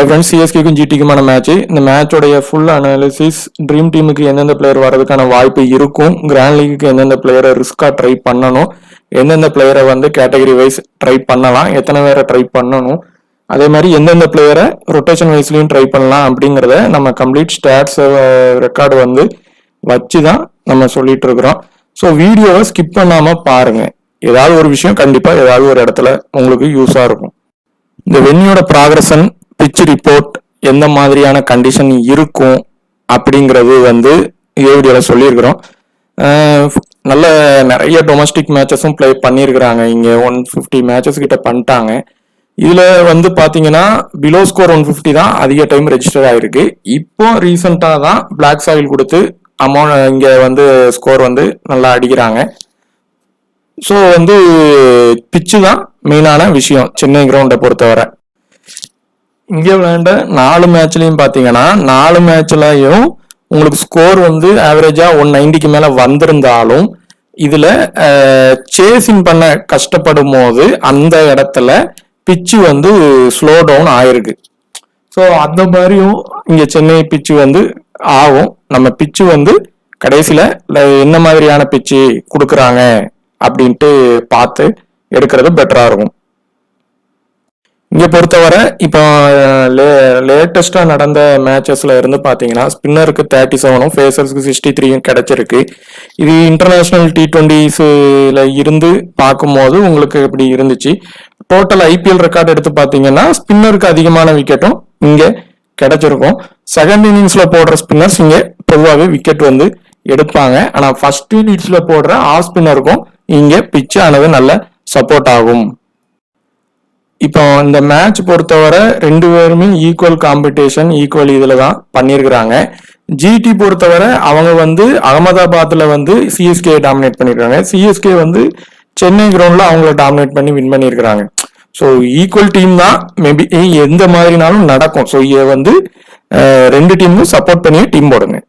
Friends, சிஎஸ்கேக்கும் ஜிடிக்குமான match. இந்த மேட்சோடைய full analysis, dream டீமுக்கு எந்தெந்த பிளேயர் வரதுக்கான வாய்ப்பு இருக்கும், கிராண்ட் லீக்கு எந்தெந்த பிளேயரை ரிஸ்கா ட்ரை பண்ணணும், எந்தெந்த பிளேயரை வந்து கேட்டகரி வைஸ் ட்ரை பண்ணலாம், எத்தனை பேரை ட்ரை பண்ணணும், அதே மாதிரி எந்தெந்த பிளேயரை ரொட்டேஷன் வைஸ்லையும் ட்ரை பண்ணலாம் அப்படிங்கிறத நம்ம கம்ப்ளீட் ஸ்டாட்ஸ் ரெக்கார்டு வந்து வச்சு தான் நம்ம சொல்லிட்டு இருக்கிறோம். ஸோ வீடியோவை ஸ்கிப் பண்ணாமல் பாருங்க. ஏதாவது ஒரு விஷயம் கண்டிப்பாக ஏதாவது ஒரு இடத்துல உங்களுக்கு யூஸாக இருக்கும். இந்த வென்யூட ப்ராக்ரஷன், பிட்ச் ரிப்போர்ட், எந்த மாதிரியான கண்டிஷன் இருக்கும் அப்படிங்கிறது வந்து வீடியோவில் சொல்லியிருக்கிறோம். நல்ல நிறைய டொமஸ்டிக் மேட்சஸும் ப்ளே பண்ணியிருக்கிறாங்க. இங்கே 150 மேட்சஸ் கிட்ட பண்ணிட்டாங்க. இதில் வந்து பார்த்தீங்கன்னா பிலோ ஸ்கோர் 150 தான் அதிக டைம் ரெஜிஸ்டர் ஆகிருக்கு. இப்போ ரீசெண்டாக தான் பிளாக் சாயில் கொடுத்து அமௌண்ட் இங்கே வந்து ஸ்கோர் வந்து நல்லா அடிக்கிறாங்க. ஸோ வந்து பிச்சு தான் மெயினான விஷயம் சென்னை கிரவுண்டை பொறுத்தவரை. இங்கே விளையாண்ட 4 மேட்ச்லையும் பார்த்தீங்கன்னா 4 மேட்ச்லையும் உங்களுக்கு ஸ்கோர் வந்து ஆவரேஜா 190க்கு மேலே வந்திருந்தாலும் இதில் சேசிங் பண்ண கஷ்டப்படும் போது அந்த இடத்துல பிச்சு வந்து ஸ்லோ டவுன் ஆயிருக்கு. ஸோ அந்த மாதிரியும் இங்கே சென்னை பிச்சு வந்து ஆகும். நம்ம பிச்சு வந்து கடைசியில் என்ன மாதிரியான பிச்சு கொடுக்குறாங்க அப்படின்ட்டு பார்த்து எடுக்கிறது பெட்டராக இருக்கும். இங்கே பொறுத்தவரை இப்போ லேட்டஸ்டாக நடந்த மேட்சஸ்ல இருந்து பார்த்தீங்கன்னா ஸ்பின்னருக்கு 37ம் ஃபேசர்ஸ்க்கு 63யும் கிடைச்சிருக்கு. இது இன்டர்நேஷ்னல் T20ஸ்ல இருந்து பார்க்கும்போது உங்களுக்கு எப்படி இருந்துச்சு. டோட்டல் ஐபிஎல் ரெக்கார்டு எடுத்து பார்த்தீங்கன்னா ஸ்பின்னருக்கு அதிகமான விக்கெட்டும் இங்கே கிடைச்சிருக்கும். செகண்ட் இன்னிங்ஸ்ல போடுற ஸ்பின்னர்ஸ் இங்கே பொதுவாகவே விக்கெட் வந்து எடுப்பாங்க. ஆனால் ஃபர்ஸ்ட் இன்னிங்ஸ்ல போடுற ஆஃப் ஸ்பின்னருக்கும் இங்கே பிச்சு ஆனது நல்ல சப்போர்ட் ஆகும். இப்போ இந்த மேட்ச் பொறுத்தவரை 2 பேருமே ஈக்குவல் காம்படிஷன், ஈக்குவல் இதில் தான் பண்ணியிருக்கிறாங்க. ஜிடி பொறுத்தவரை அவங்க வந்து அகமதாபாத்தில் வந்து சிஎஸ்கே டாமினேட் பண்ணியிருக்காங்க. சிஎஸ்கே வந்து சென்னை கிரவுண்டில் அவங்கள டாமினேட் பண்ணி வின் பண்ணியிருக்கிறாங்க. ஸோ ஈக்குவல் டீம் தான், மேபி எந்த மாதிரினாலும் நடக்கும். ஸோ இதை வந்து 2 டீமும் சப்போர்ட் பண்ணி டீம் போடுங்க.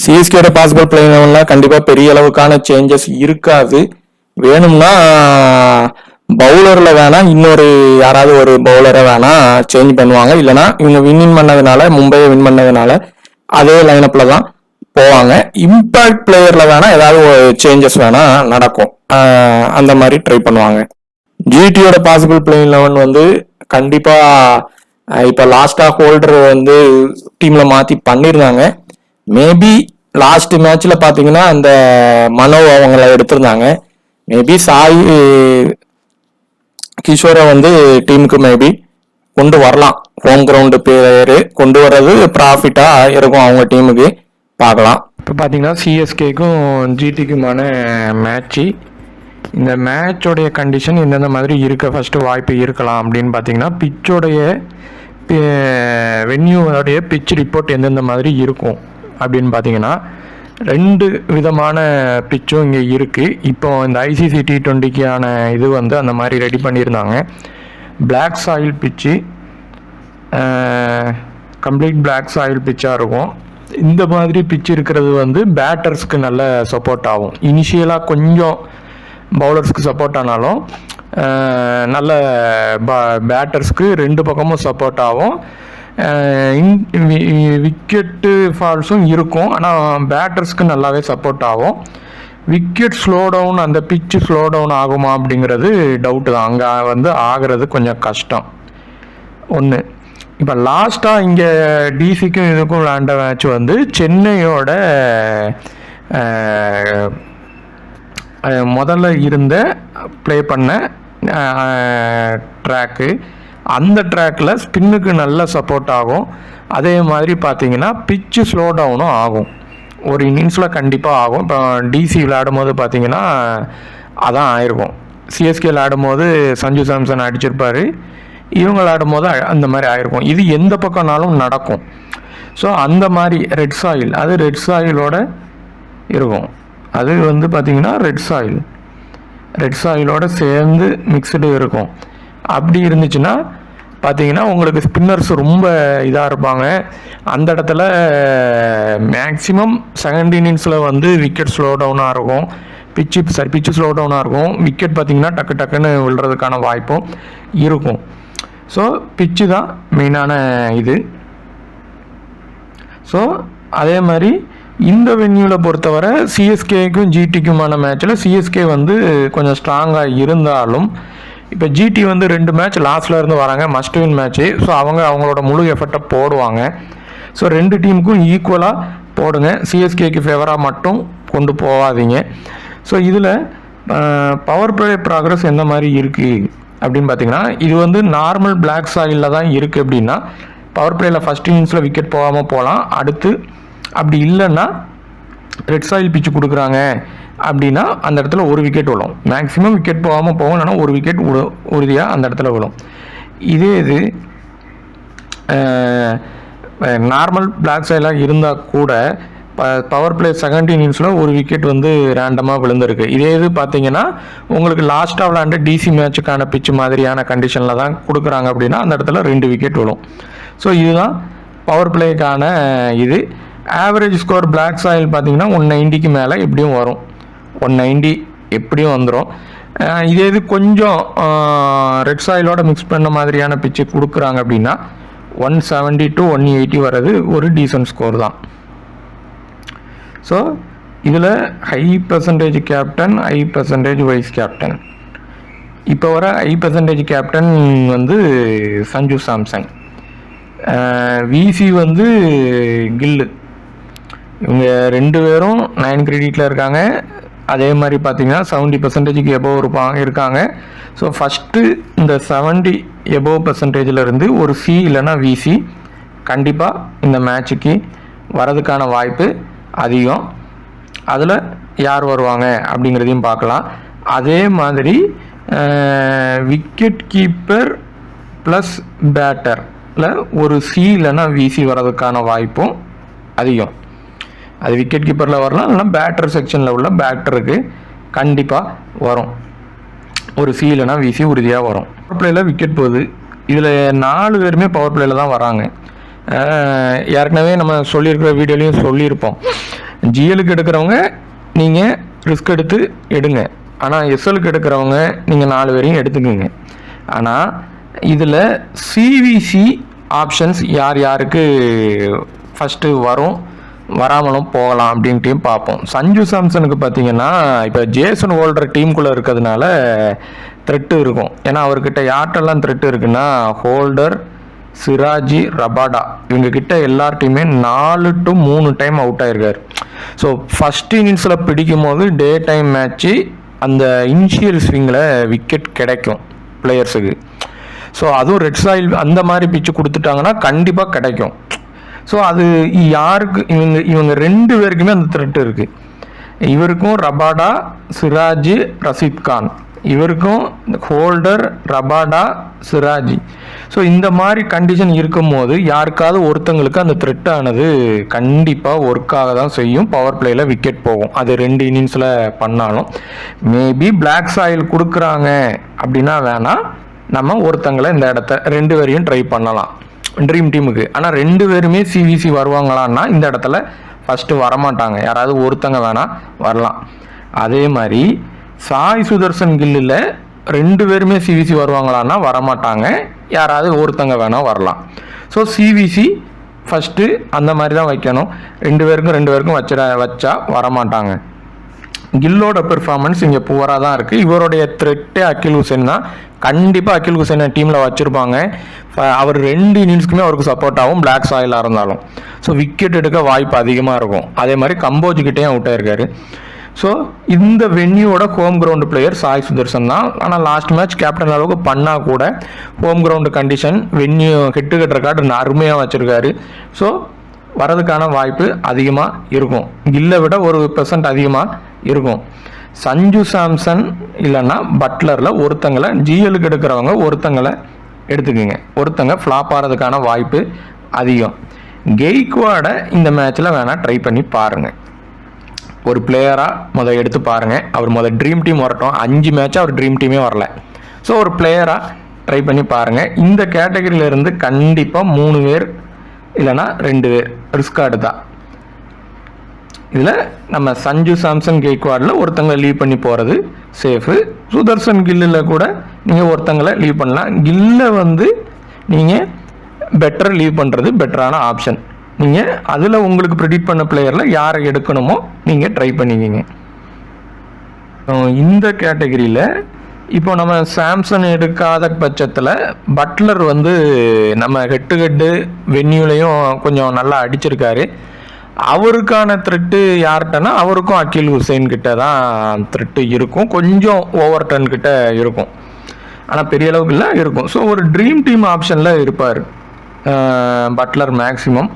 சிஎஸ்கேட பாசிபிள் பிளேயர்லாம் கண்டிப்பாக பெரிய அளவுக்கான சேஞ்சஸ் இருக்காது. வேணும்னா பவுலர்ல வேணா இன்னொரு யாராவது ஒரு பவுலரை வேணா சேஞ்ச் பண்ணுவாங்க. இல்லைனா இவங்க வின் பண்ணதுனால, மும்பையை வின் பண்ணதுனால அதே லைனப்ல தான் போவாங்க. இம்பாக்ட் பிளேயர்ல வேணா ஏதாவது ஒரு சேஞ்சஸ் வேணா நடக்கும். அந்த மாதிரி ட்ரை பண்ணுவாங்க. ஜிடியோட பாசிபிள் பிளேயிங் 11 வந்து கண்டிப்பா இப்ப லாஸ்டா ஹோல்டர் வந்து டீம்ல மாத்தி பண்ணிருந்தாங்க. மேபி லாஸ்ட் மேட்ச்ல பாத்தீங்கன்னா அந்த மனோ அவங்கள எடுத்திருந்தாங்க. மேபி சாய் கிஷோரை வந்து டீமுக்கு மேபி கொண்டு வரலாம். ஹோம் கிரவுண்டு பிளேயரு கொண்டு வர்றது ப்ராஃபிட்டா இருக்கும் அவங்க டீமுக்கு. பார்க்கலாம். இப்போ பார்த்தீங்கன்னா சிஎஸ்கேக்கும் ஜிடிக்குமான மேட்ச்சு. இந்த மேட்சோடைய கண்டிஷன் எந்தெந்த மாதிரி இருக்க ஃபர்ஸ்ட் வாய்ப்பு இருக்கலாம் அப்படின்னு பார்த்தீங்கன்னா பிச்சோடைய வென்யூடைய பிச் ரிப்போர்ட் எந்தெந்த மாதிரி இருக்கும் அப்படின்னு பார்த்தீங்கன்னா 2 விதமான பிச்சும் இங்கே இருக்குது. இப்போ இந்த ஐசிசி T20க்கான இது வந்து அந்த மாதிரி ரெடி பண்ணியிருந்தாங்க. பிளாக் சாயில் பிச்சு, கம்ப்ளீட் பிளாக் சாயில் பிச்சாக இருக்கும். இந்த மாதிரி பிச்சு இருக்கிறது வந்து பேட்டர்ஸ்க்கு நல்ல சப்போர்ட் ஆகும். இனிஷியலாக கொஞ்சம் பவுலர்ஸ்க்கு சப்போர்ட் ஆனாலும் நல்ல பேட்டர்ஸ்க்கு 2 பக்கமும் சப்போர்ட் ஆகும். விக்கெட்டு ஃபால்ஸும் இருக்கும். ஆனால் பேட்டர்ஸ்க்கு நல்லாவே சப்போர்ட் ஆகும். விக்கெட் ஸ்லோ டவுன், அந்த பிச்சு ஸ்லோ டவுன் ஆகுமா அப்படிங்கிறது டவுட்டு தான். அங்கே வந்து ஆகிறது கொஞ்சம் கஷ்டம். ஒன்று. இப்போ லாஸ்ட்டாக இங்கே டிசிக்கும் இதுக்கும் விளையாண்ட மேட்ச் வந்து சென்னையோட முதல்ல இருந்த ப்ளே பண்ண ட்ராக்கு. அந்த ட்ராக்கில் ஸ்பின்னுக்கு நல்ல சப்போர்ட் ஆகும். அதே மாதிரி பார்த்தீங்கன்னா பிச்சு ஸ்லோ டவுனும் ஆகும். ஒரு இன்னிங்ஸில் கண்டிப்பாக ஆகும். இப்போ டிசி விளையாடும் போது பார்த்தீங்கன்னா அதான் ஆயிருக்கும். சிஎஸ்கே விளையாடும் போது சஞ்சு சாம்சன் அடிச்சிருப்பார். இவங்க விளையாடும் போது அந்த மாதிரி ஆயிருக்கும். இது எந்த பக்கம்னாலும் நடக்கும். ஸோ அந்த மாதிரி ரெட் சாயில், அது ரெட் சாயிலோட இருக்கும். அது வந்து பார்த்தீங்கன்னா ரெட் சாயிலோட சேர்ந்து மிக்சடு இருக்கும். அப்படி இருந்துச்சுன்னா பார்த்தீங்கன்னா உங்களுக்கு ஸ்பின்னர்ஸ் ரொம்ப இதாக இருப்பாங்க. அந்த இடத்துல மேக்ஸிமம் செகண்ட் இன்னிங்ஸில் வந்து விக்கெட் ஸ்லோ டவுனாக இருக்கும். பிச்சு ஸ்லோ டவுனாக இருக்கும். விக்கெட் பார்த்தீங்கன்னா டக்கு டக்குன்னு விழுறதுக்கான வாய்ப்பும் இருக்கும். ஸோ பிச்சு தான் மெயினான இது. ஸோ அதே மாதிரி இந்த வென்யூவில் பொறுத்தவரை சிஎஸ்கேக்கும் ஜிடிக்குமான மேட்ச்சில் சிஎஸ்கே வந்து கொஞ்சம் ஸ்ட்ராங்காக இருந்தாலும் இப்போ ஜிடி வந்து 2 மேட்ச் லாஸ்ட்டில் இருந்து வராங்க, மஸ்ட் வின் மேட்ச்சு. ஸோ அவங்களோட முழு எஃபர்ட்டை போடுவாங்க. ஸோ 2 டீமுக்கும் ஈக்குவலாக போடுங்க, சிஎஸ்கேக்கு ஃபேவராக மட்டும் கொண்டு போகாதீங்க. ஸோ இதில் பவர் பிளே ப்ராக்ரஸ் எந்த மாதிரி இருக்குது அப்படின்னு பார்த்தீங்கன்னா, இது வந்து நார்மல் பிளாக் சாயிலில் தான் இருக்குது. அப்படின்னா பவர் பிளேயில் ஃபஸ்ட் இன்னிங்ஸில் விக்கெட் போகாமல் போகலாம். அடுத்து அப்படி இல்லைன்னா ரெட் சாயில் பிச்சு கொடுக்குறாங்க அப்படின்னா அந்த இடத்துல ஒரு விக்கெட் விழும். மேக்ஸிமம் விக்கெட் போகாமல் போகும், இல்லைன்னா ஒரு விக்கெட் உறுதியாக அந்த இடத்துல விழும். இதே இது நார்மல் பிளாக் சாயிலாக இருந்தால் கூட பவர் பிளே செகண்ட் இன்னிங்ஸில் ஒரு விக்கெட் வந்து ரேண்டமாக விழுந்திருக்கு. இதே இது பார்த்தீங்கன்னா உங்களுக்கு லாஸ்ட்டாக விளாண்ட டிசி மேட்சுக்கான பிச்சு மாதிரியான கண்டிஷனில் தான் கொடுக்குறாங்க அப்படின்னா அந்த இடத்துல 2 விக்கெட் விழும். ஸோ இதுதான் பவர் பிளேக்கான இது. ஆவரேஜ் ஸ்கோர் பிளாக் சாயில் பார்த்தீங்கன்னா 190க்கு மேலே எப்படியும் வரும், 190 எப்படியும் வந்துடும். இதே இது கொஞ்சம் ரெட் சாயிலோட மிக்ஸ் பண்ண மாதிரியான பிச்சு கொடுக்குறாங்க அப்படின்னா 170 to 180 வர்றது ஒரு டீசன்ட் ஸ்கோர் தான். ஸோ இதில் high percentage captain, high percentage vice captain. இப்போ வர ஹை பர்சன்டேஜ் கேப்டன் வந்து சஞ்சு சாம்சன், விசி வந்து கில்லு. இவங்க 2 பேரும் 9 கிரெடிட்டில் இருக்காங்க. அதே மாதிரி பார்த்தீங்கன்னா 70% எபோவ் இருக்காங்க. ஸோ ஃபஸ்ட்டு இந்த 70 எபோவ் பர்சன்டேஜில் ஒரு சி இல்லைன்னா விசி கண்டிப்பாக இந்த மேட்சுக்கு வரதுக்கான வாய்ப்பு அதிகம். அதில் யார் வருவாங்க அப்படிங்கிறதையும் பார்க்கலாம். அதே மாதிரி விக்கெட் கீப்பர் ப்ளஸ் பேட்டரில் ஒரு சி இல்லைன்னா விசி வரதுக்கான வாய்ப்பும் அதிகம். அது விக்கெட் கீப்பரில் வரலாம், இல்லைனா பேட்டர் செக்ஷனில் உள்ள பேட்டருக்கு கண்டிப்பாக வரும். ஒரு சி இல்லைனா விசி உறுதியாக வரும். பவர் பிளேயில் விக்கெட் போகுது. இதில் 4 பேருமே பவர் பிளேயில் தான் வராங்க. ஏற்கனவே நம்ம சொல்லியிருக்கிற வீடியோலையும் சொல்லியிருப்போம், ஜிஎலுக்கு எடுக்கிறவங்க நீங்கள் ரிஸ்க் எடுத்து எடுங்க, ஆனால் எஸ்எலுக்கு எடுக்கிறவங்க நீங்கள் 4 பேரையும் எடுத்துக்கோங்க. ஆனால் இதில் சிவிசி ஆப்ஷன்ஸ் யார் யாருக்கு ஃபஸ்ட்டு வரும், வராமலும் போகலாம் அப்படின்ட்டையும் பார்ப்போம். சஞ்சு சாம்சனுக்கு பார்த்தீங்கன்னா இப்போ ஜேசன் ஹோல்டர் டீமுக்குள்ளே இருக்கிறதுனால த்ரெட்டு இருக்கும். ஏன்னா அவர்கிட்ட யார்ட்டெல்லாம் த்ரெட்டு இருக்குன்னா ஹோல்டர், சிராஜி, ரபாடா இவங்கக்கிட்ட எல்லார்ட்டையுமே 4 to 3 டைம் அவுட் ஆகிருக்காரு. ஸோ ஃபஸ்ட் இன்னிங்ஸில் பிடிக்கும் போது டே டைம் மேட்ச்சு அந்த இனிஷியல் ஸ்விங்கில் விக்கெட் கிடைக்கும் பிளேயர்ஸுக்கு. ஸோ அதுவும் ரெட் சாயில் அந்த மாதிரி பிச்சு கொடுத்துட்டாங்கன்னா கண்டிப்பாக கிடைக்கும். ஸோ அது யாருக்கு இவங்க 2 பேருக்குமே அந்த த்ரெட் இருக்குது. இவருக்கும் ரபாடா, சிராஜி, ரஷீத் கான், இவருக்கும் ஹோல்டர், ரபாடா, சிராஜி. ஸோ இந்த மாதிரி கண்டிஷன் இருக்கும்போது யாருக்காவது ஒருத்தங்களுக்கு அந்த த்ரெட் ஆனது கண்டிப்பாக ஒர்க்காக தான் செய்யும். பவர் பிளேயில் விக்கெட் போகும். அது 2 இன்னிங்ஸில் பண்ணாலும் மேபி பிளாக் சாயில் கொடுக்குறாங்க அப்படின்னா வேணால் நம்ம ஒருத்தங்களை இந்த இடத்த 2 பேரையும் ட்ரை பண்ணலாம் ட்ரீம் டீமுக்கு. ஆனால் 2 பேருமே சிவிசி வருவாங்களான்னா இந்த இடத்துல ஃபஸ்ட்டு வரமாட்டாங்க, யாராவது ஒருத்தங்க வேணால் வரலாம். அதே மாதிரி சாய் சுதர்சன் கில்லில் 2 பேருமே சிவிசி வருவாங்களான்னா வரமாட்டாங்க, யாராவது ஒருத்தங்க வேணால் வரலாம். ஸோ சிவிசி ஃபஸ்ட்டு அந்த மாதிரி தான் வைக்கணும். 2 பேருக்கும் வச்சா வரமாட்டாங்க. கில்லோட பெர்ஃபார்மன்ஸ் இங்கே புவராக தான் இருக்குது. இவருடைய த்ரெட்டே அகில் ஹுசைன் தான். கண்டிப்பாக அகில் ஹுசைனை டீமில் வச்சுருப்பாங்க. அவர் 2 இன்னிங்ஸ்க்குமே அவருக்கு சப்போர்ட் ஆகும் பிளாக் சாயிலாக இருந்தாலும். ஸோ விக்கெட் எடுக்க வாய்ப்பு அதிகமாக இருக்கும். அதே மாதிரி கம்போஜ்கிட்டேயும் அவுட் ஆயிருக்காரு. ஸோ இந்த வென்யூவோட home ground player Sai Sudharsan தான். ஆனால் லாஸ்ட் மேட்ச் கேப்டன் அளவுக்கு பண்ணால் கூட home ground condition venue head record அருமையாக வச்சுருக்காரு. ஸோ வரதுக்கான வாய்ப்பு அதிகமாக இருக்கும். கில்லை விட 1% அதிகமாக இருக்கும். சஞ்சு சாம்சன் இல்லைன்னா பட்லரில் ஒருத்தங்களை ஜிஎலுக்கு எடுக்கிறவங்க ஒருத்தங்களை எடுத்துக்கோங்க. ஒருத்தங்க ஃப்ளாப் ஆகிறதுக்கான வாய்ப்பு அதிகம். கெய்க்வாடை இந்த மேட்ச்சில் வேணால் ட்ரை பண்ணி பாருங்கள். ஒரு பிளேயராக எடுத்து பாருங்கள். அவர் ட்ரீம் டீம் வரட்டும். 5 மேட்சாக அவர் ட்ரீம் டீமே வரல. ஸோ ஒரு பிளேயராக ட்ரை பண்ணி பாருங்கள். இந்த கேட்டகரியிலேருந்து கண்டிப்பாக 3 பேர் இல்லைனா 2 பேர் ரிஸ்க் தான். இதில் நம்ம சஞ்சு சாம்சன் கெய்க்வாடில் ஒருத்தங்களை லீவ் பண்ணி போகிறது சேஃபு. சுதர்சன் கில்லில் கூட நீங்கள் ஒருத்தங்களை லீவ் பண்ணலாம். கில்லை நீங்கள் பெட்டர் லீவ் பண்ணுறது பெட்டரான ஆப்ஷன். நீங்கள் அதில் உங்களுக்கு ப்ரெடிக்ட் பண்ண பிளேயரில் யாரை எடுக்கணுமோ நீங்கள் ட்ரை பண்ணிக்கிங்க. இந்த கேட்டகரியில் இப்போ நம்ம சாம்சன் எடுக்காத பட்சத்தில் பட்லர் வந்து நம்ம ஹெட்டு ஹெட்டு வென்யூலையும் கொஞ்சம் நல்லா அடிச்சிருக்காரு. அவருக்கான த்ரெட்டு யார்கிட்டனா அவருக்கும் அகில் ஹுசைன் கிட்ட தான் த்ரெட்டு இருக்கும், கொஞ்சம் ஓவர் டன் கிட்ட இருக்கும், ஆனால் பெரிய அளவுக்கு இல்லை இருக்கும். ஸோ ஒரு ட்ரீம் டீம் ஆப்ஷனில் இருப்பார் பட்லர் மேக்ஸிமம்.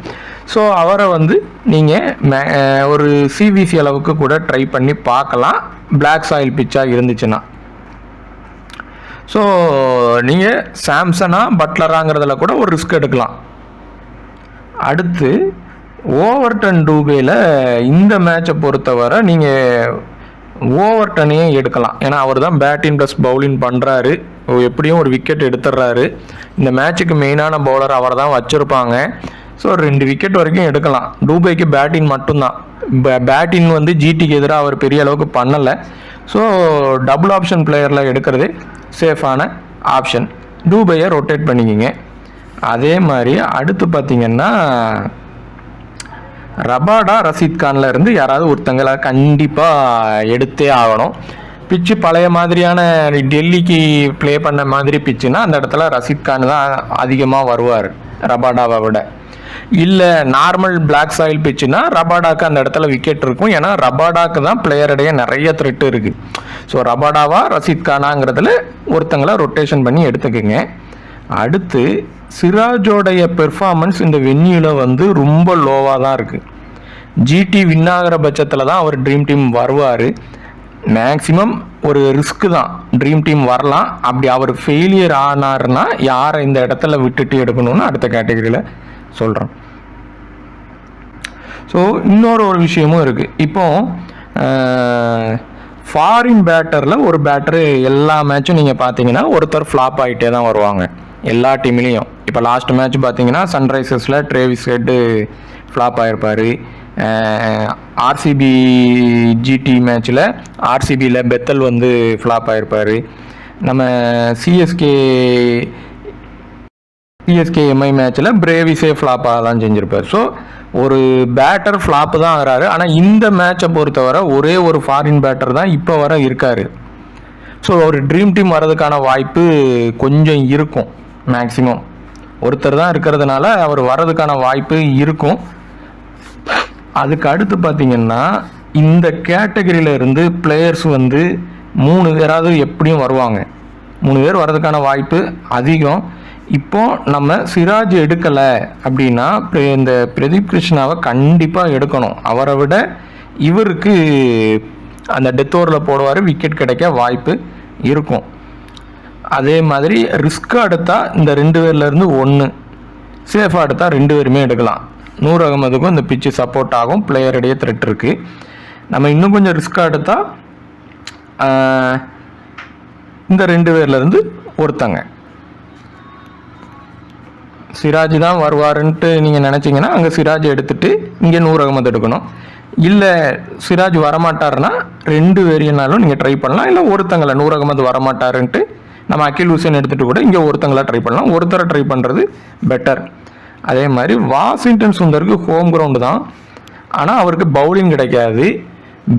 ஸோ அவரை வந்து நீங்கள் ஒரு சிவிசி அளவுக்கு கூட ட்ரை பண்ணி பார்க்கலாம், பிளாக் சாயில் பிச்சாக இருந்துச்சுன்னா. ஸோ நீங்கள் சாம்சனா பட்லராங்கிறதுல கூட ஒரு ரிஸ்க் எடுக்கலாம். அடுத்து ஓவர்டன் டூபேல இந்த மேட்சை பொறுத்தவரை நீங்கள் ஓவர்டனையே எடுக்கலாம். ஏன்னா அவர் தான் பேட்டிங் ப்ளஸ் பவுலிங் பண்ணுறாரு, எப்படியும் ஒரு விக்கெட் எடுத்துடுறாரு. இந்த மேட்சுக்கு மெயினான பவுலர் அவரை தான் வச்சுருப்பாங்க. ஸோ 2 விக்கெட் வரைக்கும் எடுக்கலாம். டூபேக்கு பேட்டிங் மட்டும்தான், பேட்டிங் வந்து ஜிடிக்கு எதிராக அவர் பெரிய அளவுக்கு பண்ணலை. ஸோ டபுள் ஆப்ஷன் பிளேயரில் எடுக்கிறது சேஃபான ஆப்ஷன். டூபையை ரொட்டேட் பண்ணிக்கிங்க. அதே மாதிரி அடுத்து பார்த்திங்கன்னா ரபாடா ரஷீத் கான்ல இருந்து யாராவது ஒருத்தங்களை கண்டிப்பாக எடுத்தே ஆகணும். பிச்சு பழைய மாதிரியான டெல்லிக்கு ப்ளே பண்ண மாதிரி பிச்சுன்னா அந்த இடத்துல ரஷீத் கான் தான் அதிகமாக வருவார் ரபாடாவை விட. இல்லை நார்மல் பிளாக் சாயில் பிச்சுன்னா ரபாடாக்கு அந்த இடத்துல விக்கெட் இருக்கும். ஏன்னா ரபாடாக்கு தான் பிளேயருடைய நிறைய த்ரெட்டு இருக்குது. ஸோ ரபாடாவா ரஷீத் கானாங்கிறதுல ஒருத்தங்களை ரொட்டேஷன் பண்ணி எடுத்துக்கோங்க. அடுத்து சிராஜோடைய பெர்ஃபார்மன்ஸ் இந்த வென்யூவில் வந்து ரொம்ப லோவாக தான் இருக்குது. ஜிடி வின் ஆகிற பட்சத்தில் தான் அவர் ட்ரீம் டீம் வருவார். மேக்ஸிமம் ஒரு ரிஸ்க்கு தான், ட்ரீம் டீம் வரலாம். அப்படி அவர் ஃபெயிலியர் ஆனார்னா யாரை இந்த இடத்துல விட்டுட்டு எடுக்கணும்னு அடுத்த கேட்டகரியில் சொல்கிறேன். ஸோ இன்னொரு விஷயமும் இருக்குது. இப்போ ஃபாரின் பேட்டரில் ஒரு பேட்டரு எல்லா மேட்சும் நீங்கள் பார்த்தீங்கன்னா ஒருத்தர் ஃப்ளாப் ஆகிட்டே தான் வருவாங்க எல்லா டீம்லேயும். இப்போ லாஸ்ட் மேட்ச் பார்த்தீங்கன்னா சன்ரைசர்ஸில் ட்ரேவிஸ் ஹெட்டு ஃப்ளாப் ஆகிருப்பார். ஆர்சிபி ஜிடி மேட்ச்சில் ஆர்சிபியில் பெத்தல் வந்து ஃப்ளாப் ஆகிருப்பார். நம்ம சிஎஸ்கே எம்ஐ மேட்ச்சில் பிரேவிஸே ஃப்ளாப் ஆக தான் செஞ்சுருப்பார். ஸோ ஒரு பேட்டர் ஃப்ளாப்பு தான் ஆகிறாரு. ஆனால் இந்த மேட்சை பொறுத்தவரை ஒரே ஒரு ஃபாரின் பேட்டர் தான் இப்போ வர இருக்கார். ஸோ ஒரு ட்ரீம் டீம் வர்றதுக்கான வாய்ப்பு கொஞ்சம் இருக்கும். மேக்ஸிமம் ஒருத்தர் தான் இருக்கிறதுனால அவர் வர்றதுக்கான வாய்ப்பு இருக்கும். அதுக்கு அடுத்து பார்த்திங்கன்னா இந்த கேட்டகரியில் இருந்து பிளேயர்ஸ் வந்து 3 பேராவது எப்படியும் வருவாங்க. 3 பேர் வர்றதுக்கான வாய்ப்பு அதிகம். இப்போ நம்ம சிராஜ் எடுக்கலை அப்படின்னா இந்த பிரதீப் கிருஷ்ணாவை கண்டிப்பாக எடுக்கணும். அவரை விட இவருக்கு அந்த டெத் ஓவரில் போடுவார், விக்கெட் கிடைக்க வாய்ப்பு இருக்கும். அதே மாதிரி ரிஸ்க்காக எடுத்தால் இந்த 2 பேர்லேருந்து 1, சேஃபாக எடுத்தால் 2 பேருமே எடுக்கலாம். நூர் அகமதுக்கும் இந்த பிச்சு சப்போர்ட் ஆகும், பிளேயருடைய த்ரெட் இருக்குது. நம்ம இன்னும் கொஞ்சம் ரிஸ்க்காக எடுத்தால் இந்த 2 பேர்லேருந்து ஒருத்தங்க சிராஜ் தான் வருவாருன்ட்டு நீங்கள் நினச்சிங்கன்னா அங்கே சிராஜ் எடுத்துகிட்டு இங்கே நூர் அகமது எடுக்கணும். இல்லை சிராஜ் வரமாட்டாருன்னா 2 பேரையினாலும் நீங்கள் ட்ரை பண்ணலாம். இல்லை ஒருத்தங்களை நூர் அகமது வரமாட்டாருன்ட்டு நம்ம அகில் ஹுசைன் எடுத்துகிட்டு கூட இங்கே ஒருத்தங்களை ட்ரை பண்ணலாம். ஒருத்தரை ட்ரை பண்ணுறது பெட்டர். அதே மாதிரி வாஷிங்டன் சுந்தருக்கு ஹோம் கிரவுண்டு தான், ஆனால் அவருக்கு பவுலிங் கிடைக்காது,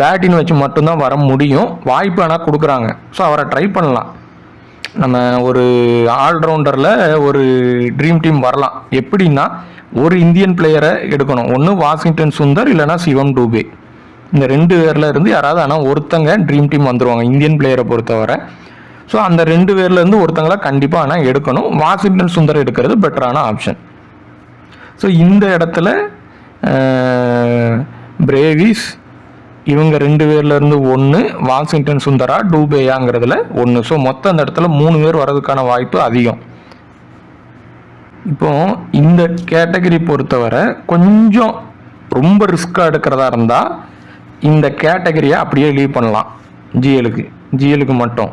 பேட்டிங் வச்சு மட்டும்தான் வர முடியும். வாய்ப்பு ஆனால் கொடுக்குறாங்க. ஸோ அவரை ட்ரை பண்ணலாம். நம்ம ஒரு ஆல்ரவுண்டரில் ஒரு ட்ரீம் டீம் வரலாம். எப்படின்னா ஒரு இந்தியன் பிளேயரை எடுக்கணும். ஒன்று வாஷிங்டன் சுந்தர் இல்லைனா சிவம் டூபே. இந்த 2 பேரில் இருந்து யாராவது ஆனால் ஒருத்தங்க ட்ரீம் டீம் வந்துடுவாங்க இந்தியன் பிளேயரை பொறுத்தவரை. ஸோ அந்த 2 பேர்லேருந்து ஒருத்தங்களை கண்டிப்பாக ஆனால் எடுக்கணும். வாஷிங்டன் சுந்தர் எடுக்கிறது பெட்டரான ஆப்ஷன். ஸோ இந்த இடத்துல பிரேவிஸ் இவங்க 2 பேர்லேருந்து 1, வாஷிங்டன் சுந்தரா டூபேயாங்கிறதுல 1. ஸோ மொத்தம் அந்த இடத்துல 3 பேர் வர்றதுக்கான வாய்ப்பு அதிகம். இப்போ இந்த கேட்டகரி பொறுத்தவரை கொஞ்சம் ரொம்ப ரிஸ்க்காக எடுக்கிறதா இருந்தால் இந்த கேட்டகரியை அப்படியே லீவ் பண்ணலாம். ஜிஎலுக்கு மட்டும்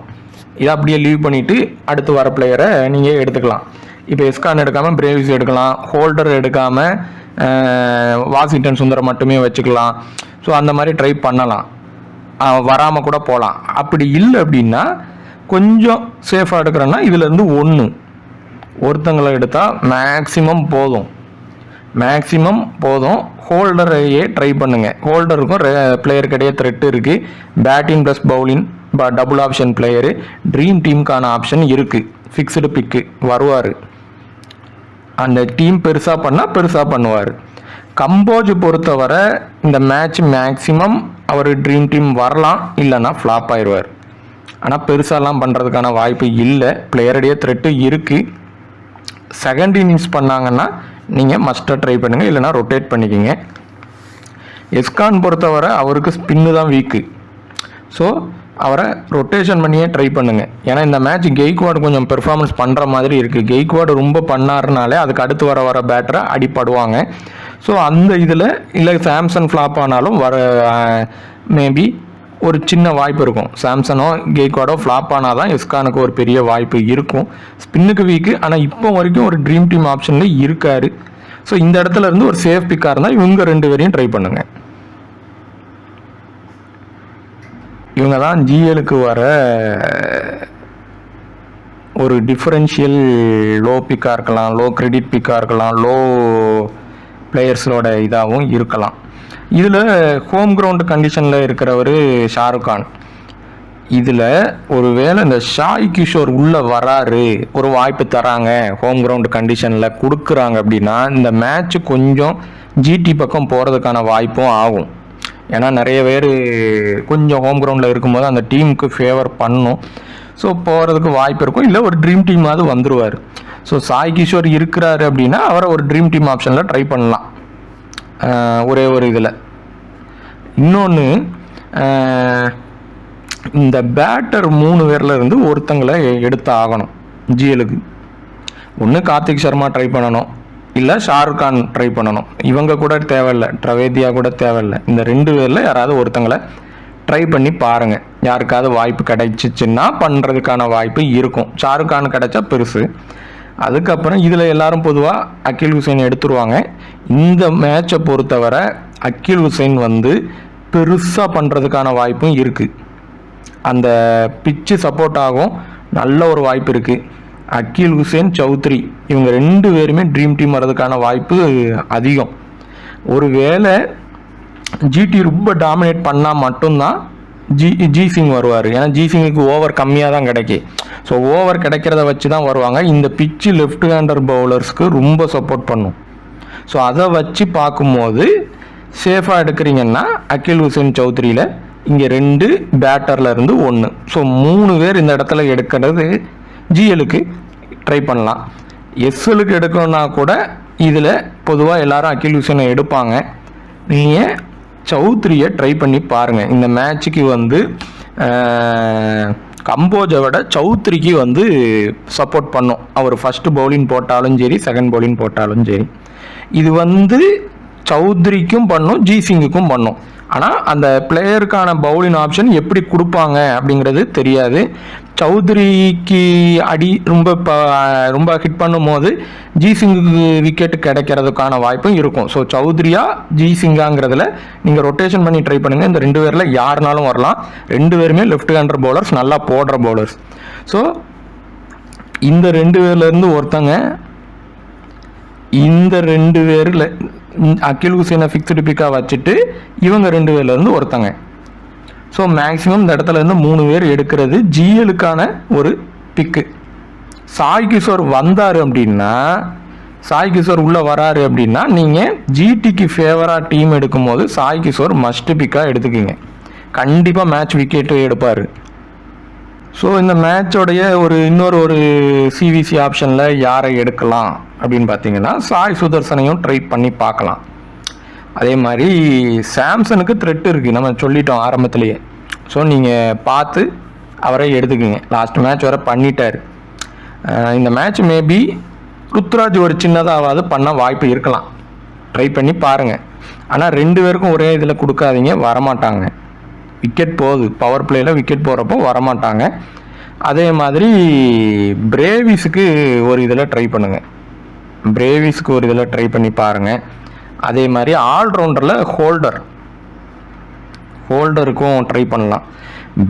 இதை அப்படியே லீவ் பண்ணிவிட்டு அடுத்து வர பிளேயரை நீங்கள் எடுத்துக்கலாம். இப்போ எஸ்கான் எடுக்காமல் பிரேவிஸ் எடுக்கலாம், ஹோல்டர் எடுக்காமல் வாஷிங்டன் சுந்தரம் மட்டுமே வச்சுக்கலாம். ஸோ அந்த மாதிரி ட்ரை பண்ணலாம், வராமல் கூட போகலாம். அப்படி இல்லை அப்படின்னா கொஞ்சம் சேஃபாக எடுக்கிறோன்னா இதுலேருந்து ஒருத்தங்களை எடுத்தால் மேக்ஸிமம் போதும். ஹோல்டரையே ட்ரை பண்ணுங்கள். ஹோல்டருக்கும் பிளேயருக்கிடையே த்ரெட் இருக்குது. Batting plus bowling double option player dream டீமுக்கான ஆப்ஷன் இருக்குது. ஃபிக்ஸ்டு பிக்கு வருவார். அந்த டீம் பெருசாக பண்ணால் பெருசாக பண்ணுவார். கம்போஜ் பொறுத்தவரை இந்த மேட்ச் மேக்ஸிமம் அவர் ட்ரீம் டீம் வரலாம், இல்லைன்னா ஃப்ளாப் ஆயிடுவார். ஆனால் பெருசாலாம் பண்ணுறதுக்கான வாய்ப்பு இல்லை. பிளேயருடைய த்ரெட்டு இருக்குது. செகண்ட் இன்னிங்ஸ் பண்ணாங்கன்னா நீங்கள் மஸ்ட்டாக ட்ரை பண்ணுங்கள், இல்லைனா ரொட்டேட் பண்ணிக்கிங்க. எஸ்கான் பொறுத்தவரை அவருக்கு ஸ்பின்னு தான் வீக்கு. ஸோ அவரை ரொட்டேஷன் பண்ணியே ட்ரை பண்ணுங்கள். ஏன்னா இந்த மேட்ச் கெய்க்வாட் கொஞ்சம் பெர்ஃபார்மன்ஸ் பண்ணுற மாதிரி இருக்குது. கெய்க்வாட் ரொம்ப பண்ணாருனாலே அதுக்கு அடுத்து வர பேட்டரை அடிப்படுவாங்க. ஸோ அந்த இதில் இல்லை சாம்சன் ஃப்ளாப் ஆனாலும் மேபி ஒரு சின்ன வாய்ப்பு இருக்கும். சாம்சனோ கெய்க்வாடோ ஃப்ளாப் ஆனால் தான் எஸ்கானுக்கு ஒரு பெரிய வாய்ப்பு இருக்கும். ஸ்பின்னுக்கு வீக்கு, ஆனால் இப்போ வரைக்கும் ஒரு ட்ரீம் டீம் ஆப்ஷனில் இருக்கார். ஸோ இந்த இடத்துல இருந்து ஒரு சேஃப் பிக்காக இருந்தால் இவங்க 2 பேரையும் ட்ரை பண்ணுங்கள். இவங்க தான் ஜிஎலுக்கு வர ஒரு டிஃபரன்ஷியல் லோ பிக்காக இருக்கலாம், லோ கிரெடிட் பிக்காக இருக்கலாம், லோ பிளேயர்ஸோட இதாகவும் இருக்கலாம். இதில் ஹோம் கிரவுண்டு கண்டிஷனில் இருக்கிறவர் ஷாருக் கான். இதில் ஒரு வேளை இந்த ஷாய் கிஷோர் உள்ளே வராரு, ஒரு வாய்ப்பு தராங்க, ஹோம் கிரவுண்டு கண்டிஷனில் கொடுக்குறாங்க அப்படின்னா இந்த மேட்ச்சு கொஞ்சம் ஜிடி பக்கம் போகிறதுக்கான வாய்ப்பும் ஆகும். ஏன்னா நிறைய பேர் கொஞ்சம் ஹோம் கிரவுண்டில் இருக்கும்போது அந்த டீமுக்கு ஃபேவர் பண்ணும். ஸோ போகிறதுக்கு வாய்ப்பு இருக்கும். இல்லை ஒரு ட்ரீம் டீமாவது வந்துடுவார். ஸோ சாய் கிஷோர் இருக்கிறாரு அப்படின்னா அவரை ஒரு ட்ரீம் டீம் ஆப்ஷனில் ட்ரை பண்ணலாம். ஒரே ஒரு இதில் இன்னொன்று, இந்த பேட்டர் 3 பேரில் இருந்து ஒருத்தங்களை எடுத்து ஆகணும் ஜிஎலுக்கு. ஒன்று கார்த்திக் சர்மா ட்ரை பண்ணணும், இல்லை ஷாருக் கான் ட்ரை பண்ணணும். இவங்க கூட தேவையில்லை, ட்ரவேதியா கூட தேவையில்லை. இந்த 2 பேரில் யாராவது ஒருத்தங்களை ட்ரை பண்ணி பாருங்கள். யாருக்காவது வாய்ப்பு கிடைச்சிச்சின்னா பண்ணுறதுக்கான வாய்ப்பு இருக்கும். ஷாருக் கான் கிடைச்சா பெருசு. அதுக்கப்புறம் இதில் எல்லாரும் பொதுவாக அகில் ஹுசைன் எடுத்துருவாங்க. இந்த மேட்சை பொறுத்தவரை அகில் ஹுசைன் பெருசாக பண்ணுறதுக்கான வாய்ப்பும் இருக்குது. அந்த பிச்சு சப்போர்ட் ஆகும், நல்ல ஒரு வாய்ப்பு இருக்குது. அகில் ஹுசைன், சௌத்ரி இவங்க 2 பேருமே ட்ரீம் டீம் வர்றதுக்கான வாய்ப்பு அதிகம். ஒருவேளை ஜிடி ரொம்ப டாமினேட் பண்ணால் மட்டும்தான் ஜி சிங் வருவார். ஏன்னா ஜி சிங்குக்கு ஓவர் கம்மியாக தான் கிடைக்கும். ஸோ ஓவர் கிடைக்கிறத வச்சு தான் வருவாங்க. இந்த பிச்சு லெஃப்ட் ஹேண்டர் பவுலர்ஸ்க்கு ரொம்ப சப்போர்ட் பண்ணும். ஸோ அதை வச்சு பார்க்கும்போது சேஃபாக எடுக்கிறீங்கன்னா அகில் ஹுசைன், சௌத்ரியில் இங்கே 2 பேட்டரில் இருந்து 1. ஸோ 3 பேர் இந்த இடத்துல எடுக்கிறது ஜிஎலுக்கு ட்ரை பண்ணலாம். எஸ்எலுக்கு எடுக்கணும்னா கூட இதில் பொதுவாக எல்லாரும் அகில் ஹுசைனை எடுப்பாங்க. நீங்கள் சௌத்ரியை ட்ரை பண்ணி பாருங்கள். இந்த மேட்சுக்கு கம்போஜை விட சௌத்ரிக்கு சப்போர்ட் பண்ணும். அவர் ஃபஸ்ட்டு பவுலிங் போட்டாலும் சரி, செகண்ட் பவுலிங் போட்டாலும் சரி. இது சௌத்ரிக்கும் பண்ணும், ஜி சிங்குக்கும் பண்ணும். ஆனால் அந்த பிளேயருக்கான பவுலிங் ஆப்ஷன் எப்படி கொடுப்பாங்க அப்படிங்கிறது தெரியாது. சௌத்ரிக்கு அடி ரொம்ப ஹிட் பண்ணும் போது ஜி சிங்குக்கு விக்கெட் கிடைக்கிறதுக்கான வாய்ப்பும் இருக்கும். ஸோ சௌத்ரியா ஜி சிங்காங்கிறதுல நீங்கள் ரொட்டேஷன் பண்ணி ட்ரை பண்ணுங்கள். இந்த 2 பேரில் யாருனாலும் வரலாம். 2 பேருமே லெஃப்ட் ஹேண்டர் பவுலர்ஸ், நல்லா போடுற பவுலர்ஸ். ஸோ இந்த 2 பேர்லேருந்து ஒருத்தங்க, இந்த 2 பேரில் அகில் ஹுசைனை ஃபிக்ஸ்டு பிக்காக வச்சுட்டு இவங்க 2 பேர்லேருந்து ஒருத்தங்க. ஸோ மேக்ஸிமம் இந்த இடத்துல இருந்து 3 பேர் எடுக்கிறது ஜிஎலுக்கான ஒரு பிக்கு. சாய் கிஷோர் வந்தார் அப்படின்னா, சாய் கிஷோர் உள்ளே வராரு அப்படின்னா நீங்கள் ஜிடிக்கு ஃபேவராக டீம் எடுக்கும்போது சாய் கிஷோர் மஸ்ட் பிக்காக எடுத்துக்கிங்க. கண்டிப்பாக மேட்ச் விக்கெட்டு எடுப்பார். ஸோ இந்த மேட்சோடைய இன்னொரு சிவிசி ஆப்ஷனில் யாரை எடுக்கலாம் அப்படின்னு பார்த்தீங்கன்னா சாய் சுதர்சனையும் ட்ரை பண்ணி பார்க்கலாம். அதே மாதிரி சாம்சனுக்கு த்ரெட் இருக்குது, நம்ம சொல்லிட்டோம் ஆரம்பத்திலேயே. ஸோ நீங்கள் பார்த்து அவரை எடுத்துக்கோங்க. லாஸ்ட் மேட்ச் வரை பண்ணிட்டார். இந்த மேட்ச் மேபி ருத்ராஜ் ஒரு சின்னதாவது பண்ண வாய்ப்பு இருக்கலாம். ட்ரை பண்ணி பாருங்கள். ஆனால் 2 பேருக்கும் ஒரே இதில் கொடுக்காதீங்க, வரமாட்டாங்க. விக்கெட் போகுது, பவர் பிளேயில் விக்கெட் போகிறப்போ வரமாட்டாங்க. அதே மாதிரி பிரேவிஸுக்கு ஒரு இதில் ட்ரை பண்ணுங்கள். பிரேவிஸ்க்கு ஒரு இதில் ட்ரை பண்ணி பாருங்கள். அதே மாதிரி ஆல்ரவுண்டரில் ஹோல்டருக்கும் ட்ரை பண்ணலாம்.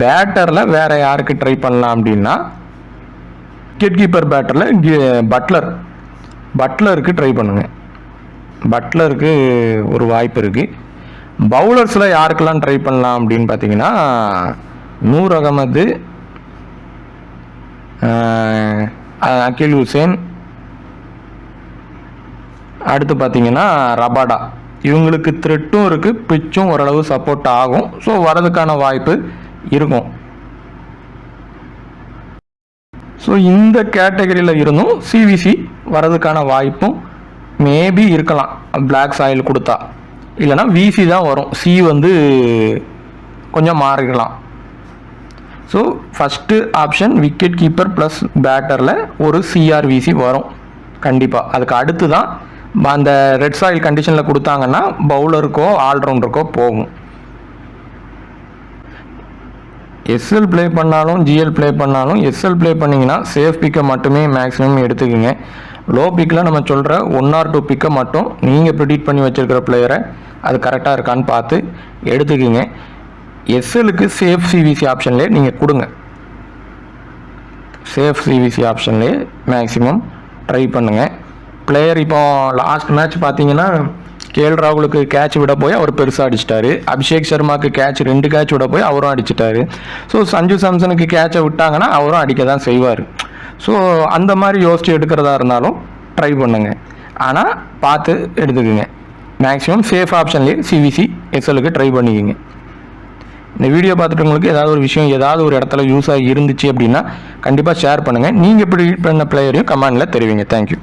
பேட்டரில் வேறு யாருக்கு ட்ரை பண்ணலாம் அப்படின்னா விக்கெட் கீப்பர் பேட்டரில் பட்லருக்கு ட்ரை பண்ணுங்கள். பட்லருக்கு ஒரு வாய்ப்பு இருக்குது. பவுலர்ஸில் யாருக்கெல்லாம் ட்ரை பண்ணலாம் அப்படின்னு பார்த்தீங்கன்னா நூர் அகமது, அகில் ஹுசேன், அடுத்து பார்த்தீங்கன்னா ரபாடா. இவங்களுக்கு த்ரெட்டும் இருக்குது, பிச்சும் ஓரளவு சப்போர்ட் ஆகும். ஸோ வரதுக்கான வாய்ப்பு இருக்கும். ஸோ இந்த கேட்டகரியில் இருந்தும் சிவிசி வரதுக்கான வாய்ப்பும் மேபி இருக்கலாம். பிளாக் சாயில் கொடுத்தா, இல்லைனா விசி தான் வரும். சி வந்து கொஞ்சம் மாறிக்கலாம். So first option wicket keeper plus பேட்டரில் ஒரு சிஆர்விசி வரும் கண்டிப்பாக. அதுக்கு அடுத்து தான் அந்த ரெட் சாயில் கண்டிஷனில் கொடுத்தாங்கன்னா பவுலருக்கோ ஆல்ரவுண்டருக்கோ போகும். எஸ்எல் ப்ளே பண்ணாலும் ஜிஎல் ப்ளே பண்ணாலும் எஸ்எல் ப்ளே பண்ணிங்கன்னா சேஃப் பிக்கை மட்டுமே மேக்ஸிமம் எடுத்துக்கோங்க. லோ பிக்கில் நம்ம சொல்கிற 1 or 2 பிக்கை மட்டும் நீங்கள் ப்ரிடிக்ட் பண்ணி வச்சுருக்கிற பிளேயரை அது கரெக்டாக இருக்கான்னு பார்த்து எடுத்துக்கோங்க. எஸ்எலுக்கு சேஃப் சிவிசி ஆப்ஷன்லேயே நீங்கள் கொடுங்க. சேஃப் சிவிசி ஆப்ஷன்லேயே மேக்ஸிமம் ட்ரை பண்ணுங்கள். பிளேயர் இப்போ லாஸ்ட் மேட்ச் பார்த்தீங்கன்னா கேஎல் ராகுலுக்கு கேட்ச் விட போய் அவர் பெருசாக அடிச்சிட்டாரு. அபிஷேக் சர்மாவுக்கு 2 கேட்ச் விட போய் அவரும் அடிச்சிட்டாரு. ஸோ சஞ்சு சாம்சனுக்கு கேட்சை விட்டாங்கன்னா அவரும் அடிக்க தான் செய்வார். ஸோ அந்த மாதிரி யோசித்து எடுக்கிறதா இருந்தாலும் ட்ரை பண்ணுங்க. ஆனால் பார்த்து எடுத்துக்கோங்க. மேக்ஸிமம் சேஃப் ஆப்ஷன்லேயே சிவிசி எஸ்எலுக்கு ட்ரை பண்ணிக்கோங்க. இந்த வீடியோ பார்த்துட்டு உங்களுக்கு ஏதாவது ஒரு விஷயம் ஏதாவது ஒரு இடத்துல யூஸாக இருந்துச்சு அப்படின்னா கண்டிப்பாக ஷேர் பண்ணுங்கள். நீங்கள் ப்ரிடிக்ட் பண்ண பிளேயரையும் கமெண்டில் தெரிவிங்க. தேங்க்யூ.